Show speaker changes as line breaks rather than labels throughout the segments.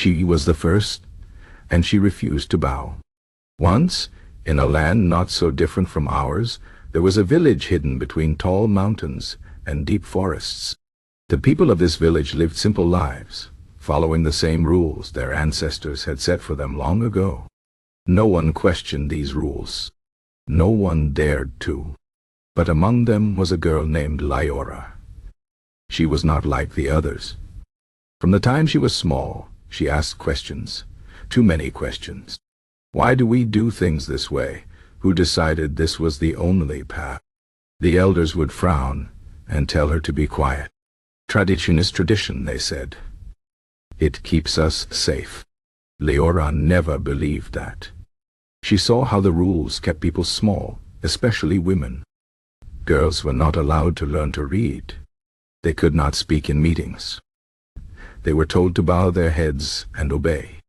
She was the first, and she refused to bow. Once, in a land not so different from ours, there was a village hidden between tall mountains and deep forests. The people of this village lived simple lives, following the same rules their ancestors had set for them long ago. No one questioned these rules. No one dared to. But among them was a girl named Liora. She was not like the others. From the time she was small, she asked questions. Too many questions. Why do we do things this way? Who decided this was the only path? The elders would frown and tell her to be quiet. Tradition is tradition, they said. It keeps us safe. Liora never believed that. She saw how the rules kept people small, especially women. Girls were not allowed to learn to read. They could not speak in meetings. They were told to bow their heads and obey.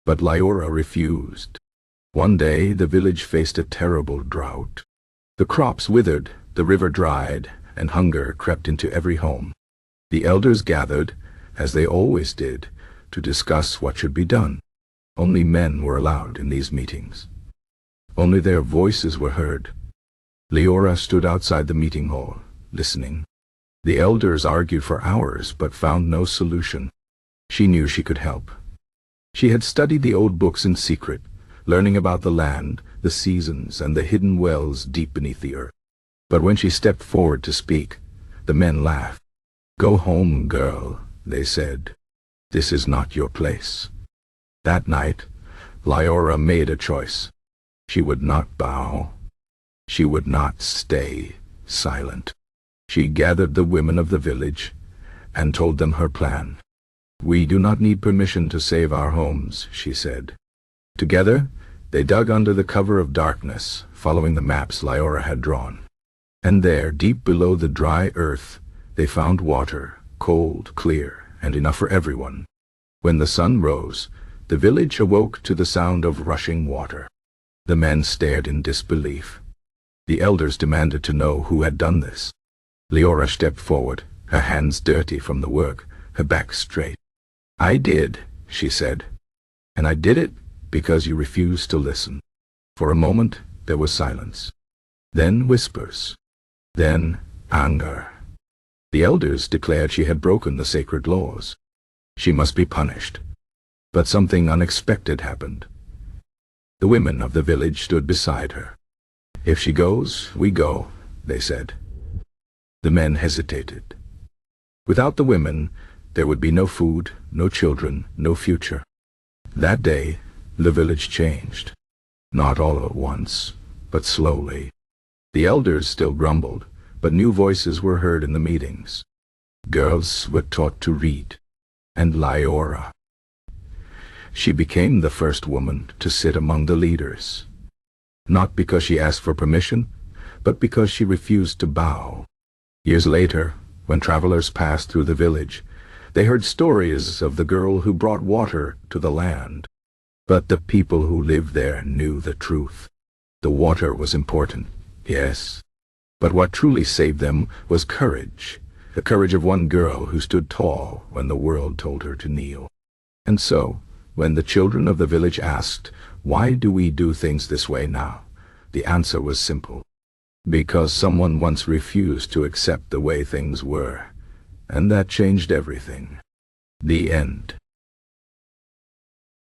But Liora refused. One day the village faced a terrible drought. The crops withered, the river dried, and hunger crept into every home. The elders gathered, as they always did, to discuss what should be done. Only men were allowed in these meetings. Only their voices were heard. Liora stood outside the meeting hall, listening. The elders argued for hours, but found no solution. She knew she could help. She had studied the old books in secret, learning about the land, the seasons, and the hidden wells deep beneath the earth. But when she stepped forward to speak, the men laughed. "Go home, girl," they said. "This is not your place." That night, Liora made a choice. She would not bow. She would not stay silent. She gathered the women of the village and told them her plan. "We do not need permission to save our homes," she said. Together, they dug under the cover of darkness, following the maps Liora had drawn. And there, deep below the dry earth, they found water, cold, clear, and enough for everyone. When the sun rose, the village awoke to the sound of rushing water. The men stared in disbelief. The elders demanded to know who had done this. Liora stepped forward, her hands dirty from the work, her back straight. "I did," she said. "And I did it because you refused to listen." For a moment, there was silence. Then whispers. Then anger. The elders declared she had broken the sacred laws. She must be punished. But something unexpected happened. The women of the village stood beside her. "If she goes, we go," they said. The men hesitated. Without the women, there would be no food, no children, no future. That day, the village changed. Not all at once, but slowly. The elders still grumbled, but new voices were heard in the meetings. Girls were taught to read. And Liora. She became the first woman to sit among the leaders. Not because she asked for permission, but because she refused to bow. Years later, when travelers passed through the village, they heard stories of the girl who brought water to the land. But the people who lived there knew the truth. The water was important, yes. But what truly saved them was courage. The courage of one girl who stood tall when the world told her to kneel. And so, when the children of the village asked, "Why do we do things this way now?" the answer was simple. Because someone once refused to accept the way things were, and that changed everything. The end.